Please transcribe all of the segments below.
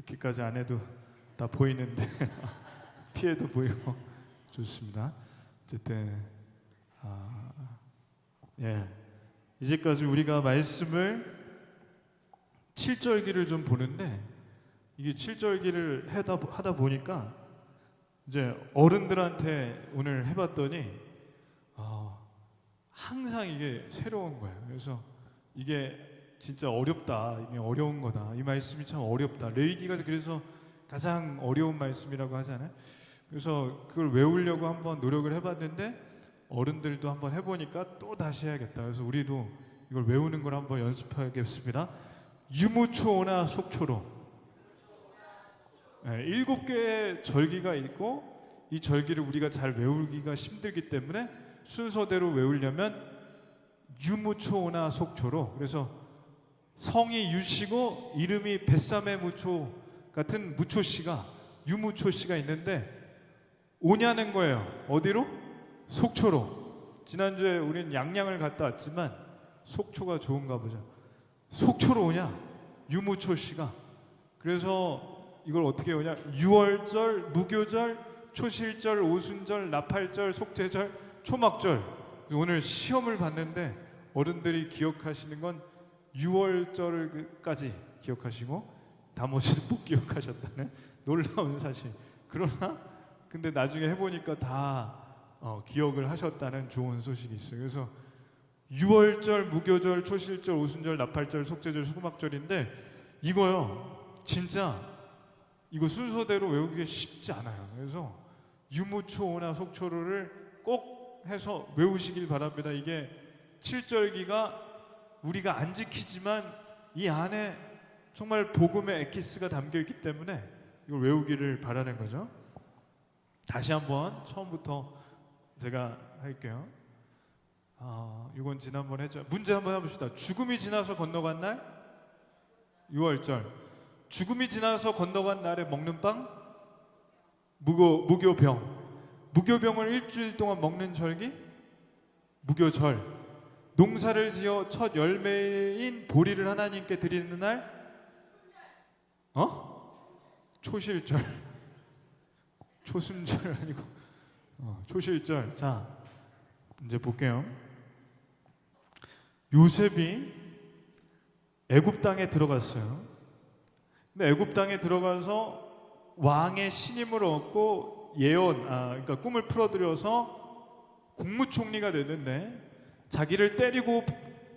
그렇게까지 안 해도 다 보이는데 피해도 보이고 좋습니다. 어쨌든 이제까지 우리가 말씀을 7절기를 좀 보는데 이게 7절기를 하다 보니까 이제 어른들한테 오늘 해봤더니 항상 이게 새로운 거예요. 그래서 이게 진짜 어렵다, 이게 어려운 거다, 이 말씀이 참 어렵다. 레위기가 그래서 가장 어려운 말씀이라고 하잖아요. 그래서 그걸 외우려고 한번 노력을 해봤는데 어른들도 한번 해보니까 또 다시 해야겠다. 그래서 우리도 이걸 외우는 걸 한번 연습하겠습니다. 유무초나 속초로 7개의 절기가 있고 이 절기를 우리가 잘 외우기가 힘들기 때문에 순서대로 외우려면 유무초나 속초로, 그래서 성이 유시고 이름이 뱃삼의 무초 같은 무초씨가, 유무초씨가 있는데 오냐는 거예요. 어디로? 속초로. 지난주에 우린 양양을 갔다 왔지만 속초가 좋은가 보죠. 속초로 오냐? 유무초씨가. 그래서 이걸 어떻게 오냐? 유월절, 무교절, 초실절, 오순절, 나팔절, 속죄절, 초막절. 오늘 시험을 봤는데 어른들이 기억하시는 건 6월절까지 기억하시고 나머지는 못 기억하셨다는 놀라운 사실. 그러나 근데 나중에 해보니까 다 기억을 하셨다는 좋은 소식이 있어요. 그래서 6월절, 무교절, 초실절, 오순절, 나팔절, 속죄절, 소막절인데 이거요 진짜 이거 순서대로 외우기가 쉽지 않아요. 그래서 유무초나 속초로를 꼭 해서 외우시길 바랍니다. 이게 7절기가 우리가 안 지키지만 이 안에 정말 복음의 엑기스가 담겨 있기 때문에 이걸 외우기를 바라는 거죠. 다시 한번 처음부터 제가 할게요. 이건 지난번 했죠. 문제 한번 해봅시다. 죽음이 지나서 건너간 날 6월절. 죽음이 지나서 건너간 날에 먹는 빵 무교병. 무교병을 일주일 동안 먹는 절기 무교절. 농사를 지어 첫 열매인 보리를 하나님께 드리는 날 초실절. 초순절 아니고 초실절. 자, 이제 볼게요. 요셉이 애굽 땅에 들어갔어요. 근데 애굽 땅에 들어가서 왕의 신임을 얻고 그러니까 꿈을 풀어들여서 국무총리가 됐는데 자기를 때리고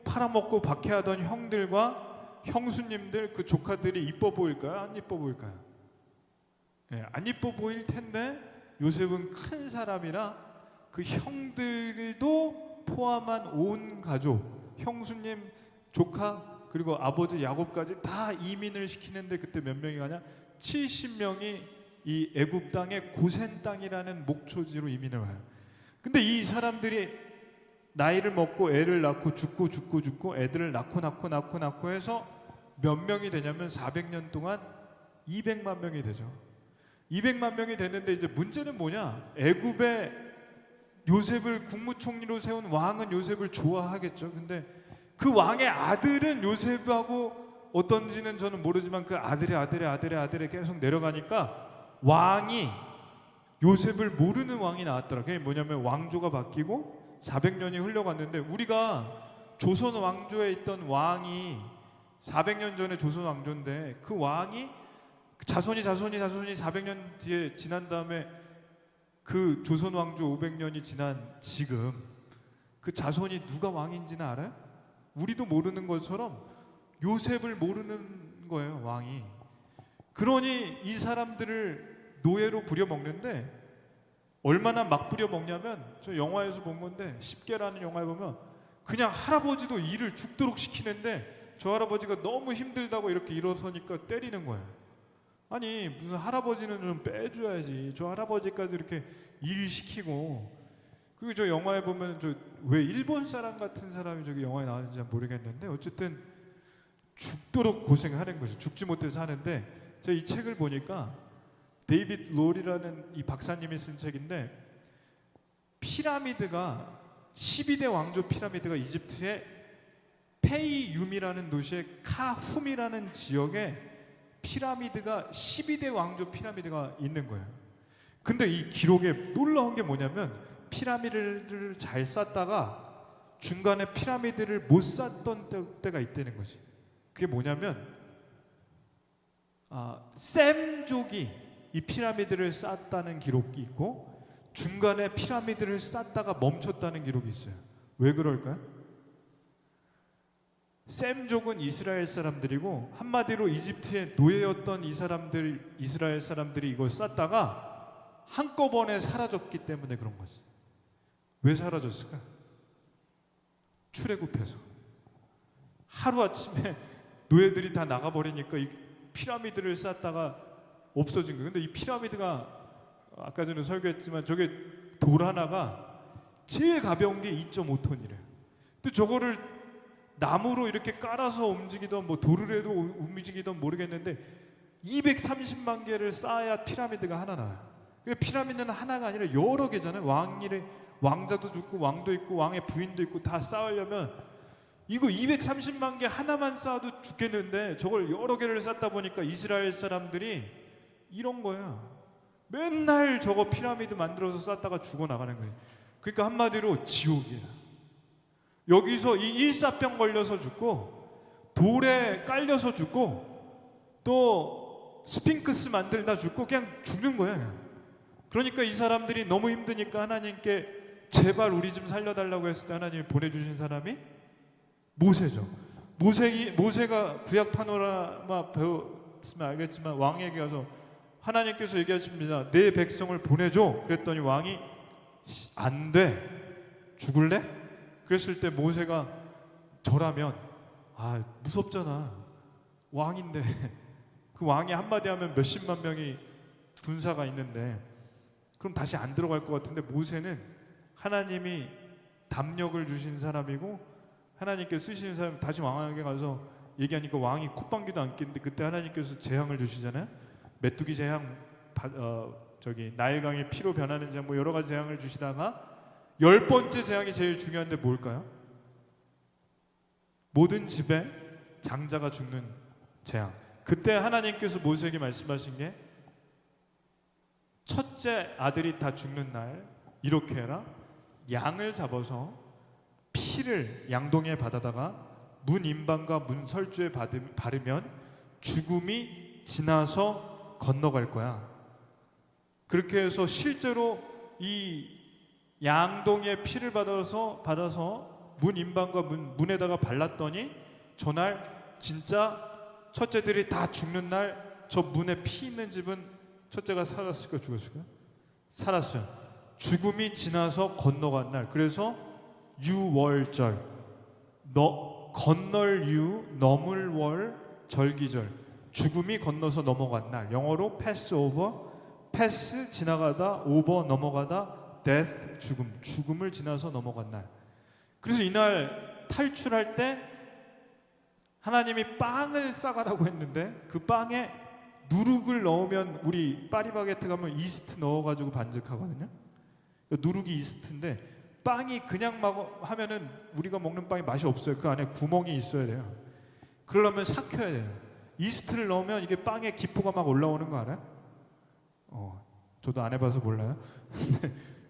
팔아먹고 박해하던 형들과 형수님들, 그 조카들이 이뻐 보일까요? 안 이뻐 보일까요? 안 이뻐 보일 텐데 요셉은 큰 사람이라 그 형들도 포함한 온 가족, 형수님, 조카, 그리고 아버지 야곱까지 다 이민을 시키는데 그때 몇 명이 가냐? 70명이 이 애굽 땅의 고센 땅이라는 목초지로 이민을 와요. 근데 이 사람들이 나이를 먹고 애를 낳고 죽고 애들을 낳고 해서 몇 명이 되냐면 400년 동안 200만 명이 되죠. 200만 명이 됐는데 이제 문제는 뭐냐? 애굽에 요셉을 국무총리로 세운 왕은 요셉을 좋아하겠죠. 근데 그 왕의 아들은 요셉하고 어떤지는 저는 모르지만 그 아들의 계속 내려가니까 왕이 요셉을 모르는 왕이 나왔더라. 그게 뭐냐면 왕조가 바뀌고 400년이 흘러갔는데 우리가 조선 왕조에 있던 왕이 400년 전에 조선 왕조인데 그 왕이 자손이 400년 뒤에 지난 다음에 그 조선 왕조 500년이 지난 지금 그 자손이 누가 왕인지는 알아요? 우리도 모르는 것처럼 요셉을 모르는 거예요, 왕이. 그러니 이 사람들을 노예로 부려먹는데 얼마나 막 부려먹냐면 저 영화에서 본 건데 10개라는 영화에 보면 그냥 할아버지도 일을 죽도록 시키는데 저 할아버지가 너무 힘들다고 이렇게 일어서니까 때리는 거예요. 아니 무슨 할아버지는 좀 빼줘야지. 저 할아버지까지 이렇게 일 시키고. 그리고 저 영화에 보면 저 왜 일본 사람 같은 사람이 저기 영화에 나오는지 모르겠는데 어쨌든 죽도록 고생하는 거죠. 죽지 못해서 하는데 제가 이 책을 보니까 데이빗 롤이라는 이 박사님이 쓴 책인데 피라미드가 12대 왕조 피라미드가 이집트의 페이윰이라는 도시의 카훔이라는 지역에 피라미드가 12대 왕조 피라미드가 있는 거예요. 근데 이 기록에 놀라운 게 뭐냐면 피라미드를 잘 쌓다가 중간에 피라미드를 못 쌓던 때가 있다는 거지. 그게 뭐냐면 셈족이 이 피라미드를 쌓았다는 기록이 있고 중간에 피라미드를 쌓다가 멈췄다는 기록이 있어요. 왜 그럴까요? 셈족은 이스라엘 사람들이고 한마디로 이집트의 노예였던 이스라엘 사람들이 이걸 쌓다가 한꺼번에 사라졌기 때문에 그런 거지. 왜 사라졌을까? 출애굽해서 하루아침에 노예들이 다 나가버리니까 이 피라미드를 쌓다가 없어진 거예요. 근데 이 피라미드가 아까 전에 설교했지만 저게 돌 하나가 제일 가벼운 게 2.5톤이래요. 근데 저거를 나무로 이렇게 깔아서 움직이던 뭐 돌을 해도 움직이던 모르겠는데 230만 개를 쌓아야 피라미드가 하나 나와요. 피라미드는 하나가 아니라 여러 개잖아요. 왕자도 죽고 왕도 있고 왕의 부인도 있고 다 쌓으려면 이거 230만 개 하나만 쌓아도 죽겠는데 저걸 여러 개를 쌓다 보니까 이스라엘 사람들이 이런 거예요. 맨날 저거 피라미드 만들어서 쌓다가 죽어나가는 거예요. 그러니까 한마디로 지옥이야. 여기서 이 일사병 걸려서 죽고 돌에 깔려서 죽고 또 스핑크스 만들다 죽고 그냥 죽는 거예요. 그러니까 이 사람들이 너무 힘드니까 하나님께 제발 우리 좀 살려달라고 했을 때 하나님이 보내주신 사람이 모세죠. 모세가 구약 파노라마 배웠으면 알겠지만 왕에게 가서 하나님께서 얘기하십니다. 내 백성을 보내줘. 그랬더니 왕이 안 돼. 죽을래? 그랬을 때 모세가 저라면 무섭잖아. 왕인데 그 왕이 한마디 하면 몇십만 명이 군사가 있는데 그럼 다시 안 들어갈 것 같은데 모세는 하나님이 담력을 주신 사람이고 하나님께서 쓰시는 사람 다시 왕에게 가서 얘기하니까 왕이 콧방귀도 안 뀌는데 그때 하나님께서 재앙을 주시잖아요. 메뚜기 재앙, 나일강이 피로 변하는 재앙 뭐 여러 가지 재앙을 주시다가 10번째 재앙이 제일 중요한데 뭘까요? 모든 집에 장자가 죽는 재앙. 그때 하나님께서 모세에게 말씀하신 게 첫째 아들이 다 죽는 날 이렇게 해라. 양을 잡아서 피를 양동이에 받아다가 문 임방과 문 설주에 바르면 죽음이 지나서 건너갈 거야. 그렇게 해서 실제로 이 양동이의 피를 받아서 문 임방과 문에다가 발랐더니 저날 진짜 첫째들이 다 죽는 날 저 문에 피 있는 집은 첫째가 살았을까 죽었을까? 살았어요. 죽음이 지나서 건너간 날. 그래서 유월절, 건널 유, 넘을 월, 절기절. 죽음이 건너서 넘어간 날. 영어로 패스 오버, 패스 지나가다, 오버 넘어가다, death 죽음을 지나서 넘어간 날. 그래서 이날 탈출할 때 하나님이 빵을 싸가라고 했는데 그 빵에 누룩을 넣으면 우리 파리바게트 가면 이스트 넣어가지고 반죽하거든요. 누룩이 이스트인데 빵이 그냥 하면은 우리가 먹는 빵이 맛이 없어요. 그 안에 구멍이 있어야 돼요. 그러려면 삭혀야 돼요. 이스트를 넣으면 이게 빵에 기포가 막 올라오는 거 알아요? 저도 안 해봐서 몰라요.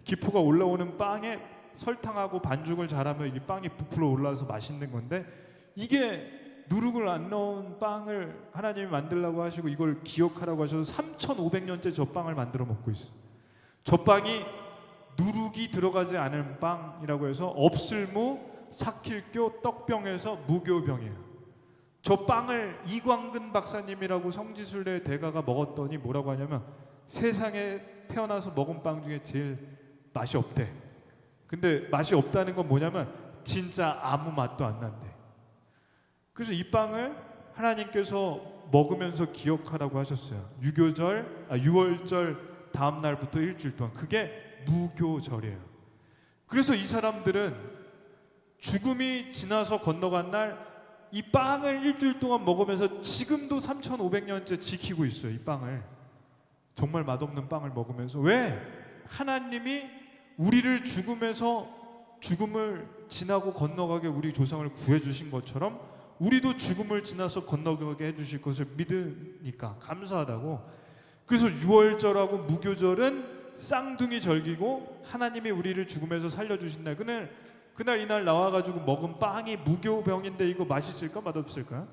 기포가 올라오는 빵에 설탕하고 반죽을 잘하면 이게 빵이 부풀어 올라와서 맛있는 건데 이게 누룩을 안 넣은 빵을 하나님이 만들라고 하시고 이걸 기억하라고 하셔서 3,500년째 저 빵을 만들어 먹고 있어요. 저 빵이 누룩이 들어가지 않은 빵이라고 해서 없을무, 삭힐교, 떡병에서 무교병이에요. 저 빵을 이광근 박사님이라고 성지순례 대가가 먹었더니 뭐라고 하냐면 세상에 태어나서 먹은 빵 중에 제일 맛이 없대. 근데 맛이 없다는 건 뭐냐면 진짜 아무 맛도 안 난대. 그래서 이 빵을 하나님께서 먹으면서 기억하라고 하셨어요. 유월절 다음 날부터 일주일 동안. 그게 무교절이에요. 그래서 이 사람들은 죽음이 지나서 건너간 날 이 빵을 일주일 동안 먹으면서 지금도 3,500년째 지키고 있어요. 이 빵을. 정말 맛없는 빵을 먹으면서. 왜? 하나님이 우리를 죽음을 지나고 건너가게 우리 조상을 구해주신 것처럼 우리도 죽음을 지나서 건너가게 해주실 것을 믿으니까 감사하다고. 그래서 유월절하고 무교절은 쌍둥이 절기고 하나님이 우리를 죽음에서 살려주신 날. 그날 이날 나와가지고 먹은 빵이 무교병인데 이거 맛있을까 맛없을까?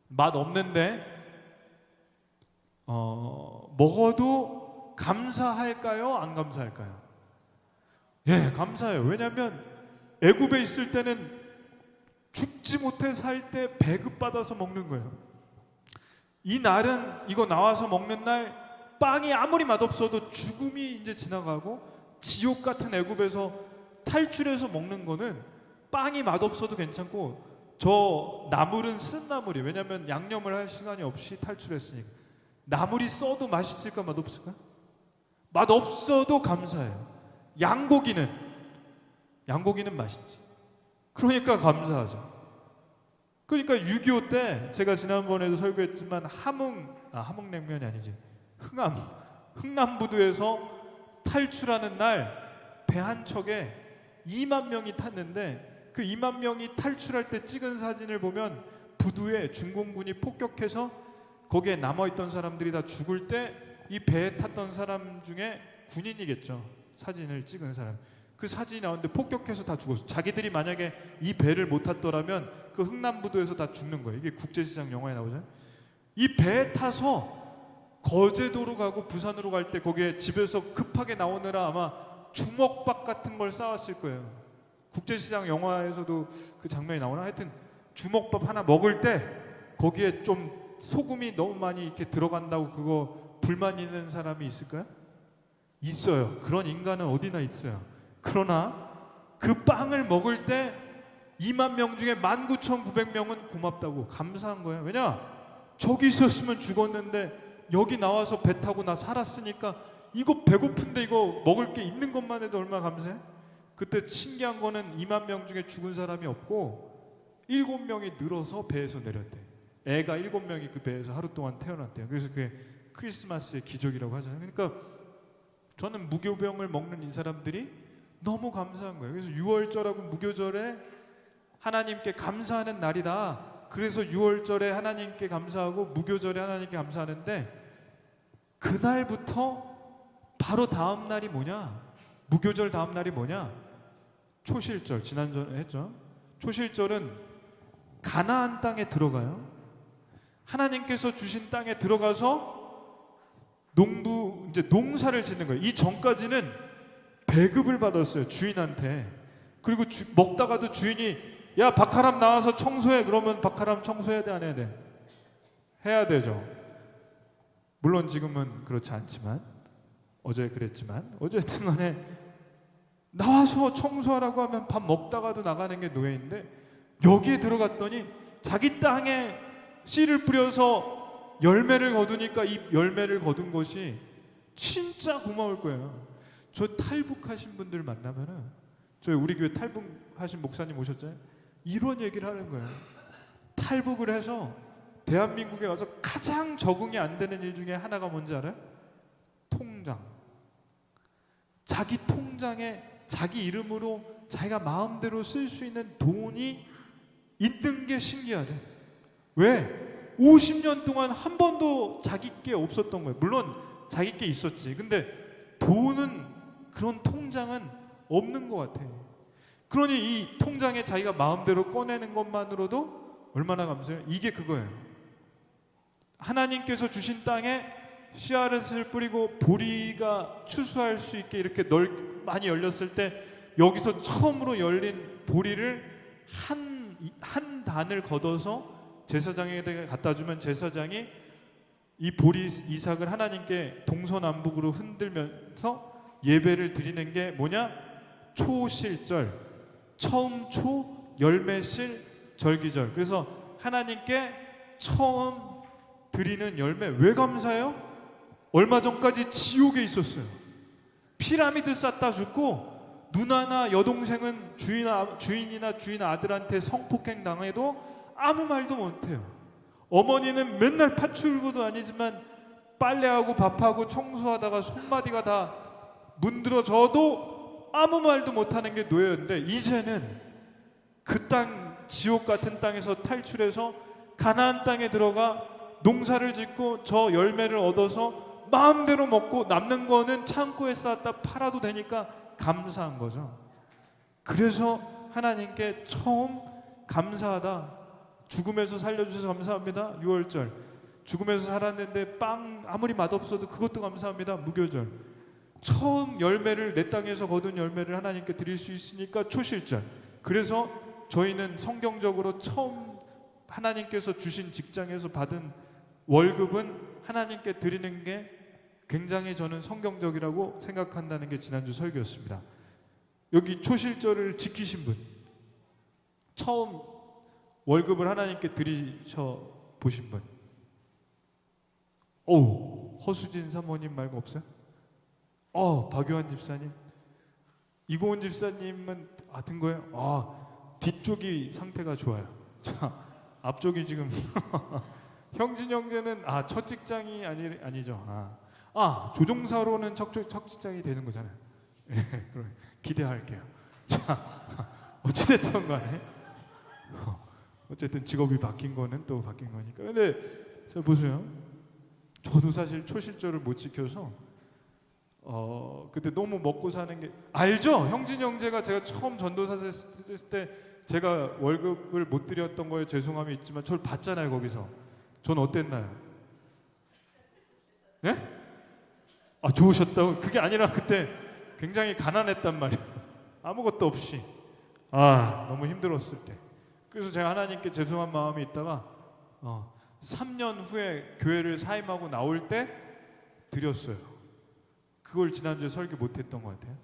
맛없는데 먹어도 감사할까요? 안 감사할까요? 예, 감사해요. 왜냐하면 애굽에 있을 때는 죽지 못해 살 때 배급받아서 먹는 거예요. 이 날은 이거 나와서 먹는 날 빵이 아무리 맛없어도 죽음이 이제 지나가고 지옥 같은 애굽에서 탈출해서 먹는 거는 빵이 맛없어도 괜찮고 저 나물은 쓴 나물이에요. 왜냐하면 양념을 할 시간이 없이 탈출했으니까. 나물이 써도 맛있을까 맛없을까? 맛없어도 감사해요. 양고기는 맛있지. 그러니까 감사하죠. 그러니까 6.25 때 제가 지난번에도 설교했지만 함흥냉면이 아니지, 흥남부두에서 탈출하는 날 배 한 척에 2만 명이 탔는데 그 2만 명이 탈출할 때 찍은 사진을 보면 부두에 중공군이 폭격해서 거기에 남아있던 사람들이 다 죽을 때 이 배에 탔던 사람 중에 군인이겠죠. 사진을 찍은 사람. 그 사진이 나오는데 폭격해서 다 죽었어. 자기들이 만약에 이 배를 못 탔더라면 그 흥남부두에서 다 죽는 거예요. 이게 국제시장 영화에 나오잖아요. 이 배에 타서 거제도로 가고 부산으로 갈 때 거기에 집에서 급하게 나오느라 아마 주먹밥 같은 걸 싸왔을 거예요. 국제시장 영화에서도 그 장면이 나오나? 하여튼 주먹밥 하나 먹을 때 거기에 좀 소금이 너무 많이 이렇게 들어간다고 그거 불만 있는 사람이 있을까요? 있어요. 그런 인간은 어디나 있어요. 그러나 그 빵을 먹을 때 2만 명 중에 19,900명은 고맙다고 감사한 거예요. 왜냐? 저기 있었으면 죽었는데 여기 나와서 배 타고 나 살았으니까 이거 배고픈데 이거 먹을 게 있는 것만 해도 얼마나 감사해? 그때 신기한 거는 2만 명 중에 죽은 사람이 없고 7명이 늘어서 배에서 내렸대. 애가 7명이 그 배에서 하루 동안 태어났대요. 그래서 그게 크리스마스의 기적이라고 하잖아요. 그러니까 저는 무교병을 먹는 이 사람들이 너무 감사한 거예요. 그래서 6월절하고 무교절에 하나님께 감사하는 날이다. 그래서 6월절에 하나님께 감사하고 무교절에 하나님께 감사하는데 그날부터 바로 다음 날이 뭐냐? 무교절 다음 날이 뭐냐? 초실절. 지난주에 했죠. 초실절은 가나안 땅에 들어가요. 하나님께서 주신 땅에 들어가서 이제 농사를 짓는 거예요. 이 전까지는 배급을 받았어요. 주인한테. 그리고 먹다가도 주인이 야 박하람 나와서 청소해. 그러면 박하람 청소해야 돼 안 해야 돼? 해야 되죠. 물론 지금은 그렇지 않지만 어제 그랬지만 어쨌든 간에 나와서 청소하라고 하면 밥 먹다가도 나가는 게 노예인데 여기에 들어갔더니 자기 땅에 씨를 뿌려서 열매를 거두니까 이 열매를 거둔 것이 진짜 고마울 거예요. 저 탈북하신 분들 만나면은 저희 우리 교회 탈북하신 목사님 오셨잖아요. 이런 얘기를 하는 거예요. 탈북을 해서 대한민국에 와서 가장 적응이 안 되는 일 중에 하나가 뭔지 알아요? 통장. 자기 통장에 자기 이름으로 자기가 마음대로 쓸 수 있는 돈이 있는 게 신기하대. 왜? 50년 동안 한 번도 자기 게 없었던 거예요. 물론 자기 게 있었지. 근데 돈은, 그런 통장은 없는 것 같아요. 그러니 이 통장에 자기가 마음대로 꺼내는 것만으로도 얼마나 감사해요. 이게 그거예요. 하나님께서 주신 땅에 씨앗을 뿌리고 보리가 추수할 수 있게 이렇게 많이 열렸을 때 여기서 처음으로 열린 보리를 한 단을 걷어서 제사장에게 갖다 주면 제사장이 이 보리 이삭을 하나님께 동서남북으로 흔들면서 예배를 드리는 게 뭐냐? 초실절, 처음 초 열매실 절기절. 그래서 하나님께 처음 드리는 열매. 왜 감사해요? 얼마 전까지 지옥에 있었어요. 피라미드 쌓다 죽고 누나나 여동생은 주인이나 주인 아들한테 성폭행 당해도 아무 말도 못해요. 어머니는 맨날 파출부도 아니지만 빨래하고 밥하고 청소하다가 손바디가 다 문드러져도 아무 말도 못하는 게 노예였는데 이제는 그 땅 지옥 같은 땅에서 탈출해서 가나안 땅에 들어가 농사를 짓고 저 열매를 얻어서 마음대로 먹고 남는 거는 창고에 쌓았다 팔아도 되니까 감사한 거죠. 그래서 하나님께 처음 감사하다. 죽음에서 살려주셔서 감사합니다. 유월절. 죽음에서 살았는데 빵 아무리 맛없어도 그것도 감사합니다. 무교절. 처음 열매를 내 땅에서 거둔 열매를 하나님께 드릴 수 있으니까 초실절. 그래서 저희는 성경적으로 처음 하나님께서 주신 직장에서 받은 월급은 하나님께 드리는 게 굉장히 저는 성경적이라고 생각한다는 게 지난주 설교였습니다. 여기 초실절을 지키신 분, 처음 월급을 하나님께 드리셔 보신 분. 오, 허수진 사모님 말고 없어요? 박유한 집사님, 이고은 집사님은 든 거예요? 뒤쪽이 상태가 좋아요. 자, 앞쪽이 지금 형진 형제는 첫 직장이 아니죠. 조종사로는 첫 직장이 되는 거잖아요. 예, 그럼 기대할게요. 자, 어찌됐든 간에 어쨌든 직업이 바뀐 거는 또 바뀐 거니까. 근데 자 보세요. 저도 사실 초실절을 못 지켜서 그때 너무 먹고 사는 게 알죠? 형진 형제가 제가 처음 전도사 했을 때 제가 월급을 못 드렸던 거에 죄송함이 있지만 저를 봤잖아요. 거기서 전 어땠나요? 예? 좋으셨다고? 그게 아니라 그때 굉장히 가난했단 말이에요. 아무것도 없이 너무 힘들었을 때. 그래서 제가 하나님께 죄송한 마음이 있다가 3년 후에 교회를 사임하고 나올 때 드렸어요. 그걸 지난주에 설교 못했던 것 같아요.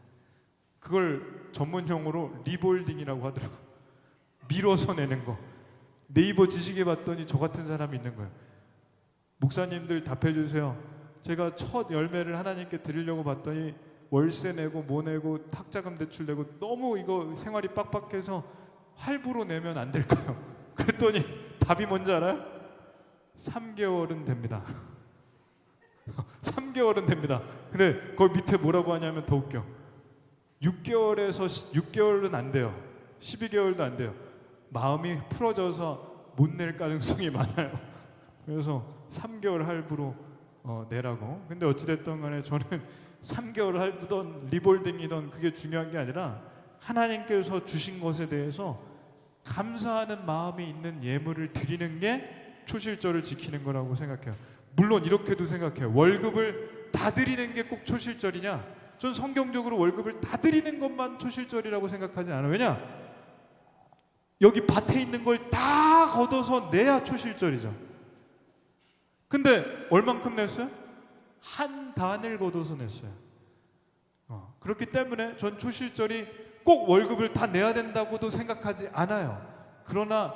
그걸 전문 용어로 리볼딩이라고 하더라고요. 밀어서 내는 거. 네이버 지식에 봤더니 저 같은 사람이 있는 거예요. 목사님들 답해주세요. 제가 첫 열매를 하나님께 드리려고 봤더니 월세 내고 뭐 내고 학자금 대출 내고 너무 이거 생활이 빡빡해서 할부로 내면 안 될까요? 그랬더니 답이 뭔지 알아요? 3개월은 됩니다. 3개월은 됩니다. 근데 거기 밑에 뭐라고 하냐면 더 웃겨. 6개월은 안 돼요. 12개월도 안 돼요. 마음이 풀어져서 못 낼 가능성이 많아요. 그래서 3개월 할부로 내라고. 근데 어찌됐든 간에 저는 3개월 할부든 리볼딩이든 그게 중요한 게 아니라 하나님께서 주신 것에 대해서 감사하는 마음이 있는 예물을 드리는 게 초실절을 지키는 거라고 생각해요. 물론 이렇게도 생각해요. 월급을 다 드리는 게 꼭 초실절이냐? 전 성경적으로 월급을 다 드리는 것만 초실절이라고 생각하지 않아요. 왜냐? 여기 밭에 있는 걸 다 걷어서 내야 초실절이죠. 근데 얼만큼 냈어요? 한 단을 걷어서 냈어요. 그렇기 때문에 전 초실절이 꼭 월급을 다 내야 된다고도 생각하지 않아요. 그러나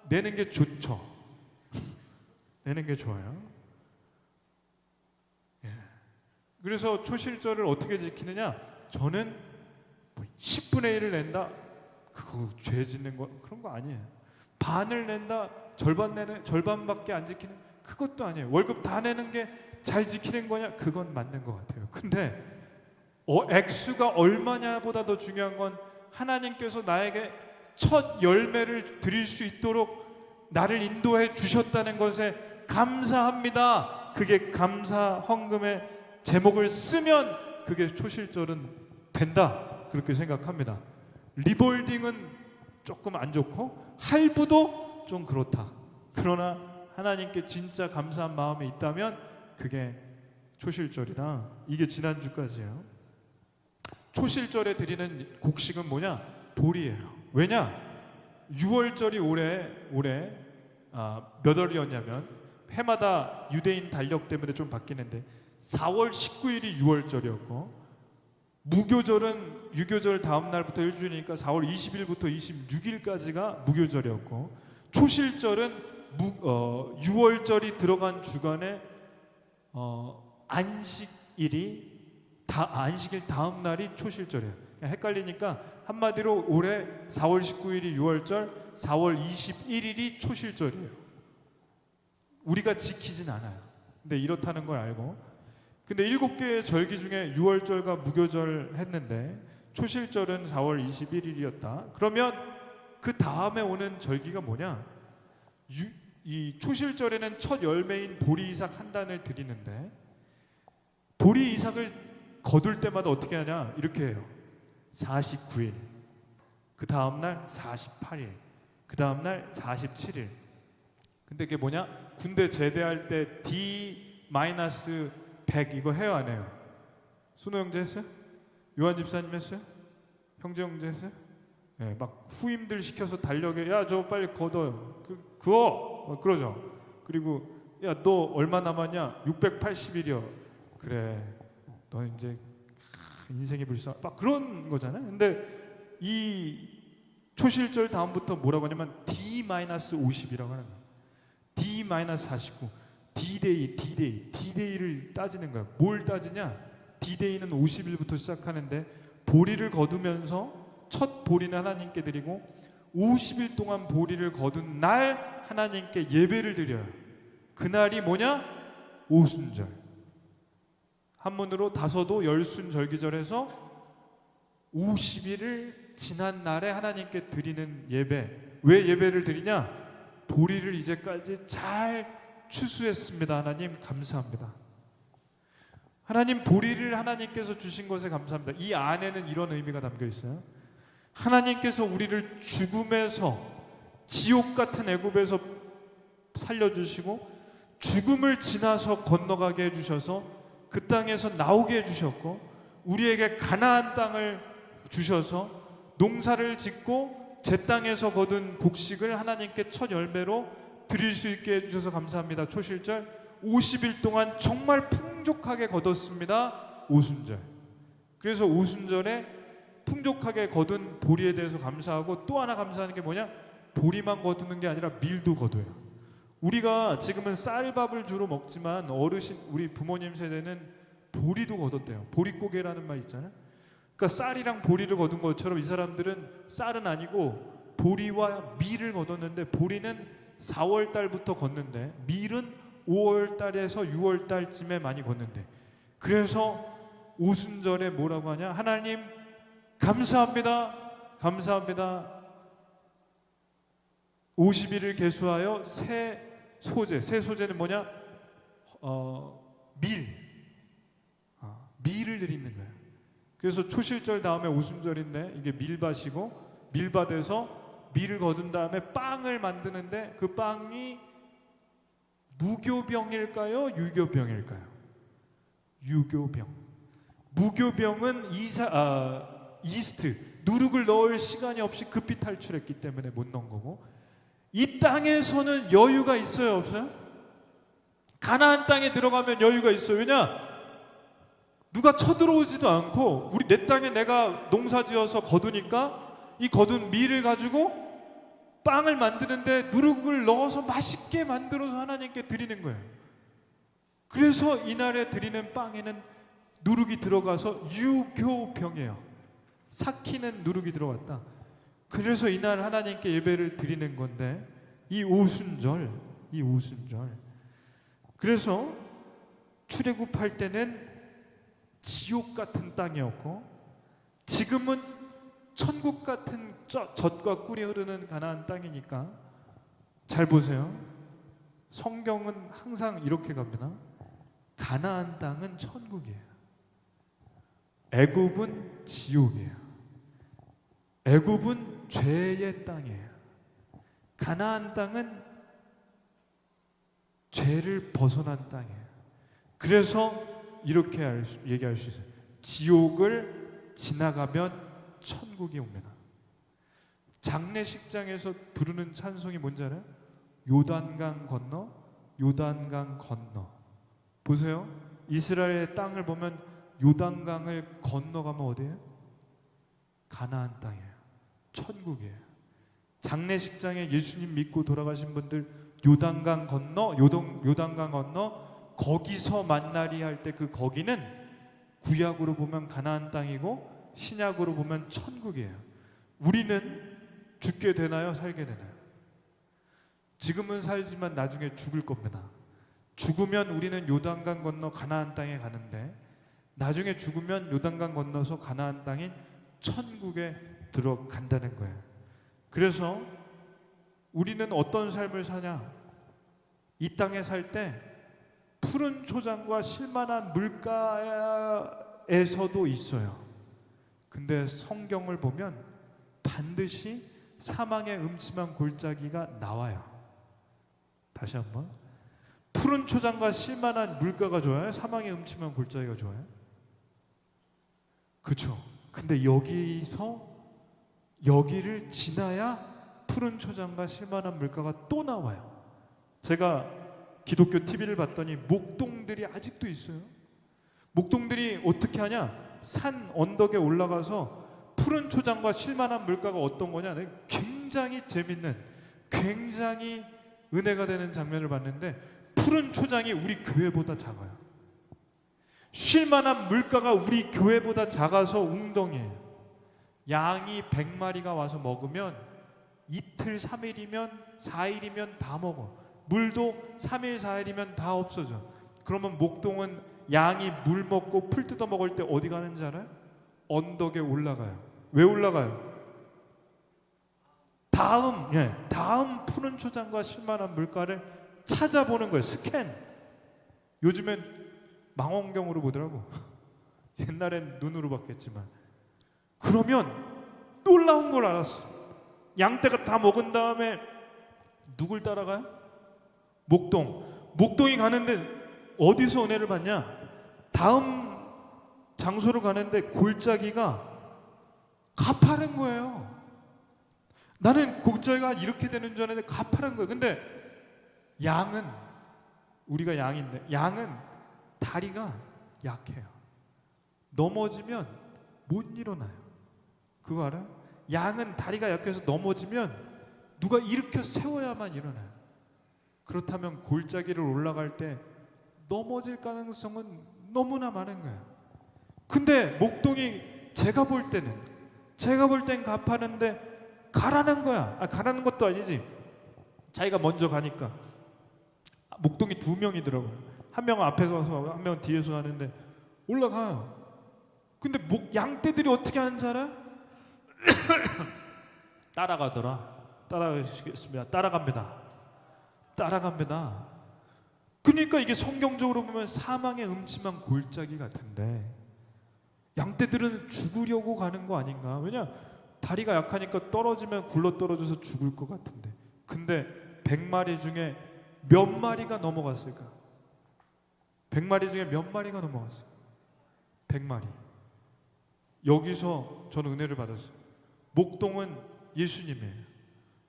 내는 게 좋죠. 내는 게 좋아요. 예. 그래서 초실절을 어떻게 지키느냐? 저는 10분의 1을 낸다. 그거 죄 짓는 거 그런 거 아니에요. 반을 낸다. 절반밖에 안 지키는 그것도 아니에요. 월급 다 내는 게 잘 지키는 거냐? 그건 맞는 것 같아요. 근데 액수가 얼마냐보다 더 중요한 건 하나님께서 나에게 첫 열매를 드릴 수 있도록 나를 인도해 주셨다는 것에 감사합니다. 그게 감사 헌금의 제목을 쓰면 그게 초실절은 된다. 그렇게 생각합니다. 리볼딩은 조금 안 좋고 할부도 좀 그렇다. 그러나 하나님께 진짜 감사한 마음이 있다면 그게 초실절이다. 이게 지난주까지예요. 초실절에 드리는 곡식은 뭐냐? 돌이에요. 왜냐? 6월절이 올해 몇 월이었냐면 해마다 유대인 달력 때문에 좀 바뀌는데 4월 19일이 6월절이었고 무교절은 유교절 다음 날부터 일주일이니까 4월 20일부터 26일까지가 무교절이었고 초실절은 6월절이 들어간 주간에 안식일 다음 날이 초실절이에요. 헷갈리니까 한마디로 올해 4월 19일이 6월절, 4월 21일이 초실절이에요. 우리가 지키진 않아요. 근데 이렇다는 걸 알고. 근데 7개의 절기 중에 6월절과 무교절 했는데 초실절은 4월 21일이었다. 그러면 그 다음에 오는 절기가 뭐냐? 이 초실절에는 첫 열매인 보리 이삭 한 단을 드리는데, 보리 이삭을 거둘 때마다 어떻게 하냐? 이렇게 해요. 49일, 그 다음날 48일, 그 다음날 47일. 근데 이게 뭐냐? 군대 제대할 때 D-100 이거 해요, 안 해요? 순호 형제 했어요? 요한 집사님 했어요? 형제 했어요? 예, 막 후임들 시켜서 달력에 야 저 빨리 걷어요. 그거 그러죠. 그리고 야 너 얼마 남았냐? 680일이요. 그래. 너 이제 인생이 불쌍. 막 그런 거잖아요. 근데 이 초실절 다음부터 뭐라고 하냐면 D-50이라고 하는 거예요. D-49. D-Day를 따지는 거예요. 뭘 따지냐? D-Day는 50일부터 시작하는데 보리를 거두면서 첫 보리는 하나님께 드리고 50일 동안 보리를 거둔 날 하나님께 예배를 드려요. 그날이 뭐냐? 오순절. 한문으로 다서도 열순절기절에서 50일을 지난 날에 하나님께 드리는 예배. 왜 예배를 드리냐? 보리를 이제까지 잘 추수했습니다. 하나님 감사합니다. 하나님 보리를 하나님께서 주신 것에 감사합니다. 이 안에는 이런 의미가 담겨 있어요. 하나님께서 우리를 죽음에서, 지옥 같은 애굽에서 살려주시고 죽음을 지나서 건너가게 해주셔서 그 땅에서 나오게 해주셨고 우리에게 가나안 땅을 주셔서 농사를 짓고 제 땅에서 거둔 곡식을 하나님께 첫 열매로 드릴 수 있게 해주셔서 감사합니다. 초실절 50일 동안 정말 풍족하게 거뒀습니다. 오순절. 그래서 오순절에 풍족하게 거둔 보리에 대해서 감사하고 또 하나 감사하는 게 뭐냐? 보리만 거두는 게 아니라 밀도 거둬요. 우리가 지금은 쌀밥을 주로 먹지만 어르신, 우리 부모님 세대는 보리도 거뒀대요. 보릿고개라는 말 있잖아요. 그러니까 쌀이랑 보리를 거둔 것처럼 이 사람들은 쌀은 아니고 보리와 밀을 거뒀는데 보리는 4월 달부터 걷는데 밀은 5월 달에서 6월 달쯤에 많이 걷는데 그래서 오순절에 뭐라고 하냐? 하나님 감사합니다. 감사합니다. 50일을 계수하여 새 소재. 새 소재는 뭐냐? 밀을 드리는 거예요. 그래서 초실절 다음에 오순절인데 이게 밀밭이고 밀밭에서 밀을 거둔 다음에 빵을 만드는데 그 빵이 무교병일까요? 유교병일까요? 유교병. 무교병은 이스트, 누룩을 넣을 시간이 없이 급히 탈출했기 때문에 못 넣은 거고 이 땅에서는 여유가 있어요? 없어요? 가나안 땅에 들어가면 여유가 있어요. 왜냐? 누가 쳐들어오지도 않고 우리 내 땅에 내가 농사지어서 거두니까 이 거둔 밀을 가지고 빵을 만드는데 누룩을 넣어서 맛있게 만들어서 하나님께 드리는 거예요. 그래서 이날에 드리는 빵에는 누룩이 들어가서 유교병이에요. 삭히는 누룩이 들어갔다. 그래서 이날 하나님께 예배를 드리는 건데 이 오순절. 그래서 출애굽할 때는 지옥 같은 땅이었고 지금은 천국 같은 젖과 꿀이 흐르는 가나안 땅이니까 잘 보세요. 성경은 항상 이렇게 갑니다. 가나안 땅은 천국이에요. 애굽은 지옥이에요. 애굽은 죄의 땅이에요. 가나안 땅은 죄를 벗어난 땅이에요. 그래서 이렇게 얘기할 수 있어요. 지옥을 지나가면 천국이 옵니다. 장례식장에서 부르는 찬송이 뭔지 알아요? 요단강 건너, 요단강 건너. 보세요. 이스라엘의 땅을 보면 요단강을 건너가면 어디예요? 가나안 땅이에요. 천국이에요. 장례식장에 예수님 믿고 돌아가신 분들 요단강 건너, 요단강 건너 거기서 만나리 할 때 그 거기는 구약으로 보면 가나안 땅이고 신약으로 보면 천국이에요. 우리는 죽게 되나요? 살게 되나요? 지금은 살지만 나중에 죽을 겁니다. 죽으면 우리는 요단강 건너 가나안 땅에 가는데 나중에 죽으면 요단강 건너서 가나안 땅인 천국에 들어간다는 거예요. 그래서 우리는 어떤 삶을 사냐? 이 땅에 살 때 푸른 초장과 쉴만한 물가에서도 있어요. 근데 성경을 보면 반드시 사망의 음침한 골짜기가 나와요. 다시 한번, 푸른 초장과 쉴만한 물가가 좋아요? 사망의 음침한 골짜기가 좋아요? 그렇죠. 근데 여기를 지나야 푸른 초장과 쉴만한 물가가 또 나와요. 제가 기독교 TV를 봤더니 목동들이 아직도 있어요. 목동들이 어떻게 하냐? 산 언덕에 올라가서 푸른 초장과 쉴만한 물가가 어떤 거냐? 굉장히 재밌는, 굉장히 은혜가 되는 장면을 봤는데, 푸른 초장이 우리 교회보다 작아요. 쉴만한 물가가 우리 교회보다 작아서 웅덩이에요. 양이 100마리가 와서 먹으면 이틀 3일이면 4일이면 다 먹어. 물도 3일 4일이면 다 없어져. 그러면 목동은 양이 물 먹고 풀 뜯어 먹을 때 어디 가는지 알아요? 언덕에 올라가요. 왜 올라가요? 다음 푸른 초장과 쉴만한 물가를 찾아보는 거예요. 스캔. 요즘엔 망원경으로 보더라고. 옛날엔 눈으로 봤겠지만. 그러면 놀라운 걸 알았어. 양떼가 다 먹은 다음에 누굴 따라가요? 목동이 가는데 어디서 은혜를 받냐? 다음 장소로 가는데 골짜기가 가파른 거예요. 나는 골짜기가 이렇게 되는 줄 알았는데 가파른 거예요. 근데 우리가 양인데 양은 다리가 약해요. 넘어지면 못 일어나요. 그거 알아요? 양은 다리가 약해서 넘어지면 누가 일으켜 세워야만 일어나요. 그렇다면 골짜기를 올라갈 때 넘어질 가능성은 너무나 많은 거예요. 근데 목동이 제가 볼 땐 가파른데 가라는 거야. 가라는 것도 아니지. 자기가 먼저 가니까. 목동이 2명이더라고요. 한 명은 앞에서 와서 한 명은 뒤에서 하는데 올라가요. 근데 양떼들이 어떻게 하는지 알아요? 따라가시겠습니다. 따라갑니다. 그러니까 이게 성경적으로 보면 사망의 음침한 골짜기 같은데, 양떼들은 죽으려고 가는 거 아닌가? 왜냐? 다리가 약하니까 떨어지면 굴러 떨어져서 죽을 것 같은데. 근데 100마리 중에 몇 마리가 넘어갔을까? 100마리 중에 몇 마리가 넘어갔어요? 100마리. 여기서 저는 은혜를 받았어요. 목동은 예수님이에요.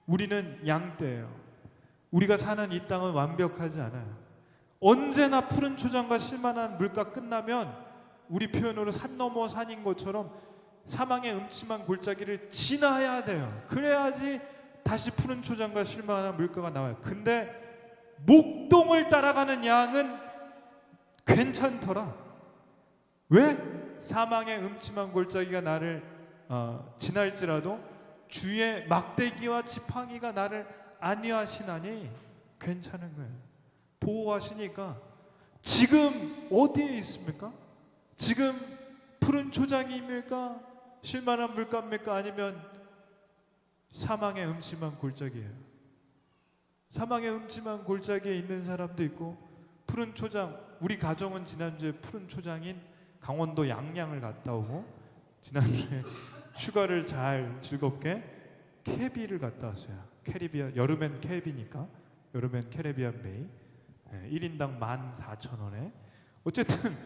우리는 양떼예요. 우리가 사는 이 땅은 완벽하지 않아요. 언제나 푸른 초장과 쉴만한 물가 끝나면 우리 표현으로 산 넘어 산인 것처럼 사망의 음침한 골짜기를 지나야 돼요. 그래야지 다시 푸른 초장과 쉴만한 물가가 나와요. 근데 목동을 따라가는 양은 괜찮더라. 왜? 사망의 음침한 골짜기가 나를 지날지라도 주의 막대기와 지팡이가 나를 안위하시나니 괜찮은 거예요. 보호하시니까. 지금 어디에 있습니까? 지금 푸른 초장입니까? 쉴만한 물가입니까? 아니면 사망의 음침한 골짜기예요? 사망의 음침한 골짜기에 있는 사람도 있고, 푸른 초장, 우리 가정은 지난주에 푸른 초장인 강원도 양양을 갔다 오고, 지난주에 휴가를 잘 즐겁게 캐비를 갔다 왔어요. 캐리비안, 여름엔 캐비니까 여름엔 캐리비안 베이. 1인당 14,000원에 어쨌든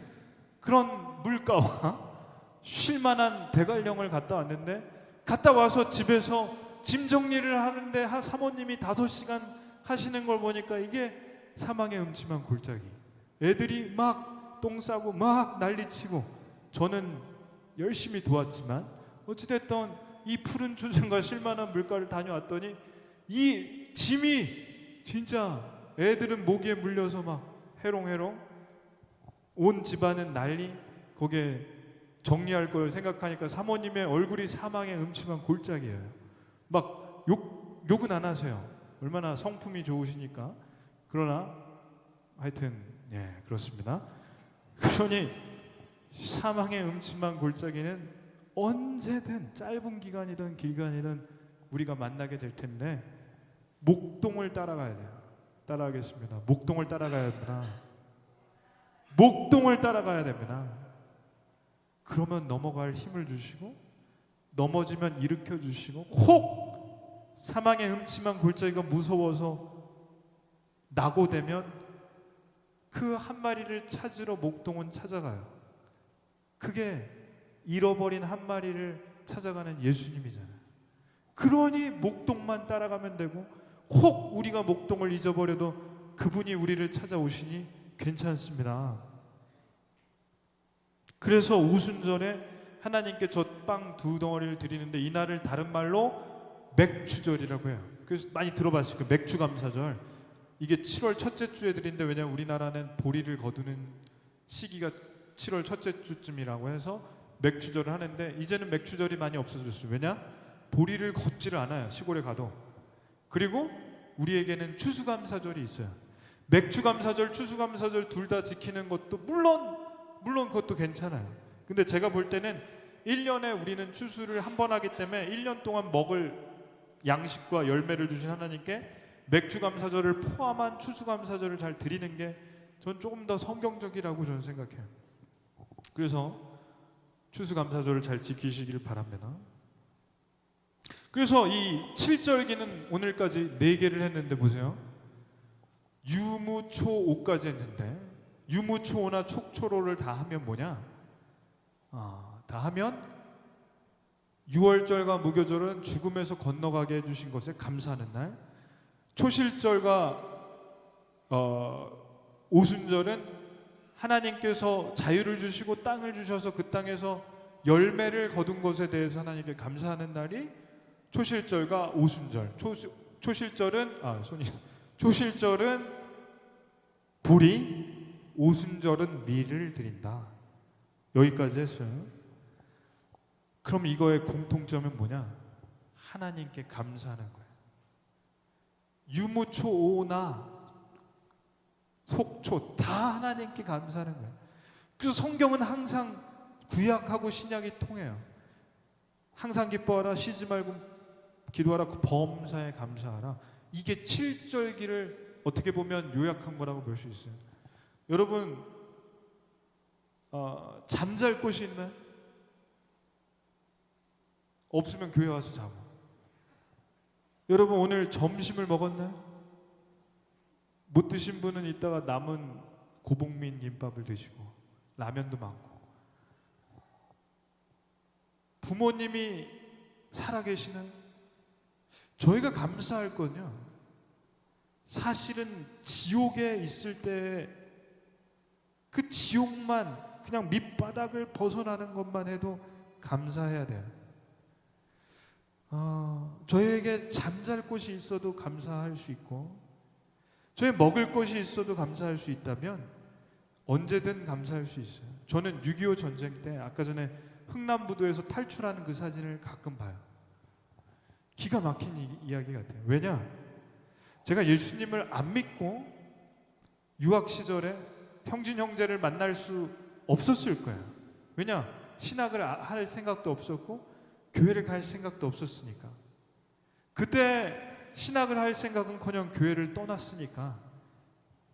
그런 물가와 쉴만한 대관령을 갔다 왔는데, 갔다 와서 집에서 짐 정리를 하는데 사모님이 5시간 하시는 걸 보니까 이게 사망의 음침한 골짜기. 애들이 막 똥 싸고 막 난리치고, 저는 열심히 도왔지만 어찌됐든 이 푸른 초장과 쉴만한 물가를 다녀왔더니 이 짐이 진짜, 애들은 모기에 물려서 막 해롱해롱, 온 집안은 난리. 거기에 정리할 걸 생각하니까 사모님의 얼굴이 사망의 음침한 골짜기예요. 막 욕은 안 하세요. 얼마나 성품이 좋으시니까. 그러나 하여튼 그렇습니다. 그러니 사망의 음침한 골짜기는 언제든, 짧은 기간이든 길간이든 우리가 만나게 될 텐데 목동을 따라가야 돼요. 따라가겠습니다. 목동을 따라가야 됩니다. 목동을 따라가야 됩니다. 그러면 넘어갈 힘을 주시고 넘어지면 일으켜 주시고 혹 사망의 음침한 골짜기가 무서워서 낙오되면 그 한 마리를 찾으러 목동은 찾아가요. 그게 잃어버린 한 마리를 찾아가는 예수님이잖아요. 그러니 목동만 따라가면 되고 혹 우리가 목동을 잊어버려도 그분이 우리를 찾아오시니 괜찮습니다. 그래서 오순절에 하나님께 젖빵 2덩어리를 드리는데 이날을 다른 말로 맥추절이라고 해요. 그래서 많이 들어봤을 거예요. 맥추감사절. 이게 7월 첫째 주에 드리는데 왜냐하면 우리나라는 보리를 거두는 시기가 7월 첫째 주쯤이라고 해서 맥추절을 하는데 이제는 맥추절이 많이 없어졌어요. 왜냐? 보리를 걷지를 않아요. 시골에 가도. 그리고 우리에게는 추수감사절이 있어요. 맥추감사절, 추수감사절 둘 다 지키는 것도 물론 그것도 괜찮아요. 근데 제가 볼 때는 1년에 우리는 추수를 한 번 하기 때문에 1년 동안 먹을 양식과 열매를 주신 하나님께 맥추감사절을 포함한 추수감사절을 잘 드리는 게 전 조금 더 성경적이라고 저는 생각해요. 그래서 추수감사절을 잘 지키시길 바랍니다. 그래서 이 7절기는 오늘까지 4개를 했는데 보세요. 유무초오까지 했는데 유무초오나 촉초로를 다 하면 뭐냐? 다 하면 6월절과 무교절은 죽음에서 건너가게 해주신 것에 감사하는 날, 초실절과 오순절은 하나님께서 자유를 주시고 땅을 주셔서 그 땅에서 열매를 거둔 것에 대해서 하나님께 감사하는 날이 초실절과 오순절. 초실절은 보리, 오순절은 밀을 드린다. 여기까지 했어요. 그럼 이거의 공통점은 뭐냐? 하나님께 감사하는 거예요. 유무초오나 속초 다 하나님께 감사하는 거예요. 그래서 성경은 항상 구약하고 신약이 통해요. 항상 기뻐하라, 쉬지 말고 기도하라, 범사에 감사하라. 이게 7절기를 어떻게 보면 요약한 거라고 볼 수 있어요. 여러분 잠잘 곳이 있나요? 없으면 교회 와서 자고. 여러분 오늘 점심을 먹었나요? 못 드신 분은 이따가 남은 고복민 김밥을 드시고 라면도 많고. 부모님이 살아계시나요? 저희가 감사할 건요, 사실은 지옥에 있을 때 그 지옥만 그냥 밑바닥을 벗어나는 것만 해도 감사해야 돼요. 저희에게 잠잘 곳이 있어도 감사할 수 있고 저희 먹을 것이 있어도 감사할 수 있다면 언제든 감사할 수 있어요. 저는 6.25 전쟁 때 아까 전에 흥남부두에서 탈출하는 그 사진을 가끔 봐요. 기가 막힌 이야기 같아요. 왜냐? 제가 예수님을 안 믿고 유학 시절에 형진 형제를 만날 수 없었을 거예요. 왜냐? 신학을 할 생각도 없었고 교회를 갈 생각도 없었으니까. 그때 신학을 할 생각은커녕 교회를 떠났으니까.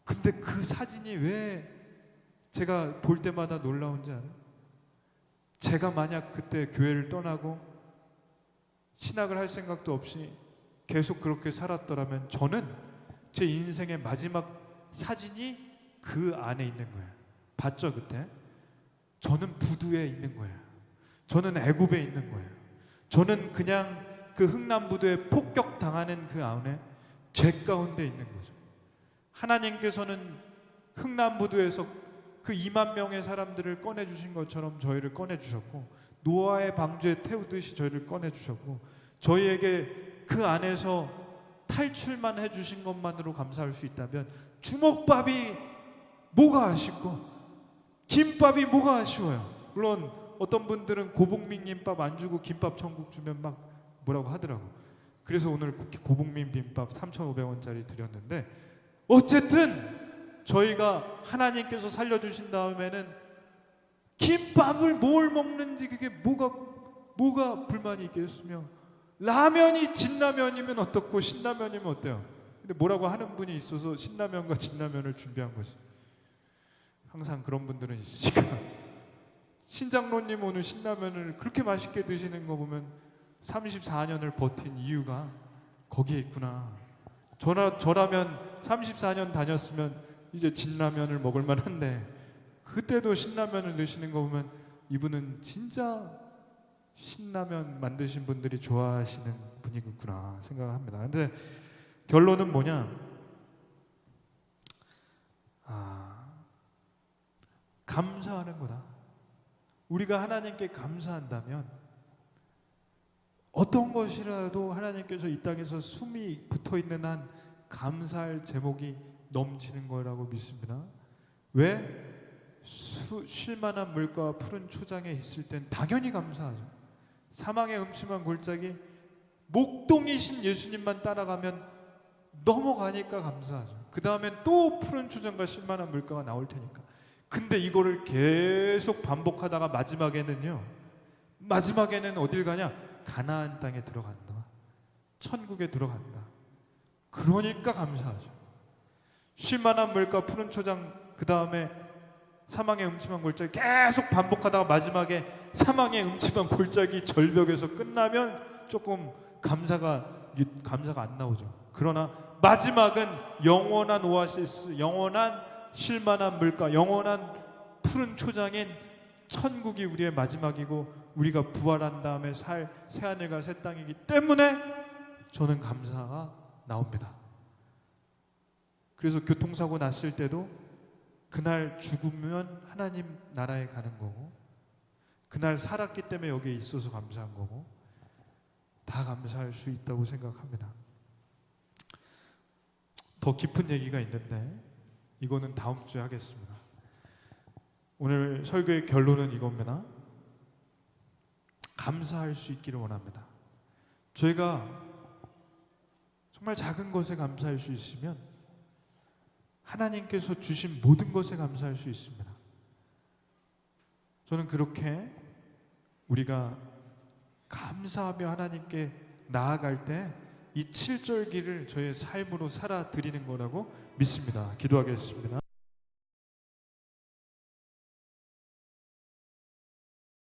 근데 그 사진이 왜 제가 볼 때마다 놀라운지 알아요? 제가 만약 그때 교회를 떠나고 신학을 할 생각도 없이 계속 그렇게 살았더라면 저는 제 인생의 마지막 사진이 그 안에 있는 거예요. 봤죠 그때? 저는 부두에 있는 거예요. 저는 애굽에 있는 거예요. 저는 그냥 그 흥남부두에 폭격당하는 그 안에 죄 가운데 있는 거죠. 하나님께서는 흥남부두에서 그 2만 명의 사람들을 꺼내주신 것처럼 저희를 꺼내주셨고 노아의 방주에 태우듯이 저희를 꺼내주셨고 저희에게 그 안에서 탈출만 해주신 것만으로 감사할 수 있다면 주먹밥이 뭐가 아쉽고 김밥이 뭐가 아쉬워요. 물론 어떤 분들은 고복민 김밥 안 주고 김밥 천국 주면 막 뭐라고 하더라고. 그래서 오늘 고복민 김밥 3,500원짜리 드렸는데 어쨌든 저희가 하나님께서 살려주신 다음에는 김밥을 뭘 먹는지 그게 뭐가 불만이 있겠으며 라면이 진라면이면 어떻고 신라면이면 어때요? 근데 뭐라고 하는 분이 있어서 신라면과 진라면을 준비한 거지. 항상 그런 분들은 있으니까. 신장로님 오늘 신라면을 그렇게 맛있게 드시는 거 보면 34년을 버틴 이유가 거기에 있구나. 저라면 34년 다녔으면 이제 진라면을 먹을 만한데 그때도 신라면을 드시는 거 보면 이분은 진짜 신라면 만드신 분들이 좋아하시는 분이겠구나 생각합니다. 근데 결론은 뭐냐? 감사하는 거다. 우리가 하나님께 감사한다면 어떤 것이라도 하나님께서 이 땅에서 숨이 붙어있는 한 감사할 제목이 넘치는 거라고 믿습니다. 왜? 쉴만한 물가와 푸른 초장에 있을 땐 당연히 감사하죠. 사망의 음침한 골짜기 목동이신 예수님만 따라가면 넘어가니까 감사하죠. 그 다음엔 또 푸른 초장과 쉴만한 물가가 나올 테니까. 근데 이거를 계속 반복하다가 마지막에는 어딜 가냐? 가나안 땅에 들어간다. 천국에 들어간다. 그러니까 감사하죠. 쉴만한 물가 푸른 초장, 그 다음에 사망의 음침한 골짜기 계속 반복하다가 마지막에 사망의 음침한 골짜기 절벽에서 끝나면 조금 감사가 안 나오죠. 그러나 마지막은 영원한 오아시스, 영원한 쉴만한 물가, 영원한 푸른 초장인 천국이 우리의 마지막이고 우리가 부활한 다음에 살 새하늘과 새 땅이기 때문에 저는 감사가 나옵니다. 그래서 교통사고 났을 때도 그날 죽으면 하나님 나라에 가는 거고 그날 살았기 때문에 여기에 있어서 감사한 거고 다 감사할 수 있다고 생각합니다. 더 깊은 얘기가 있는데 이거는 다음 주에 하겠습니다. 오늘 설교의 결론은 이겁니다. 감사할 수 있기를 원합니다. 저희가 정말 작은 것에 감사할 수 있으면 하나님께서 주신 모든 것에 감사할 수 있습니다. 저는 그렇게 우리가 감사하며 하나님께 나아갈 때 이 7절 길을 저의 삶으로 살아 드리는 거라고 믿습니다. 기도하겠습니다.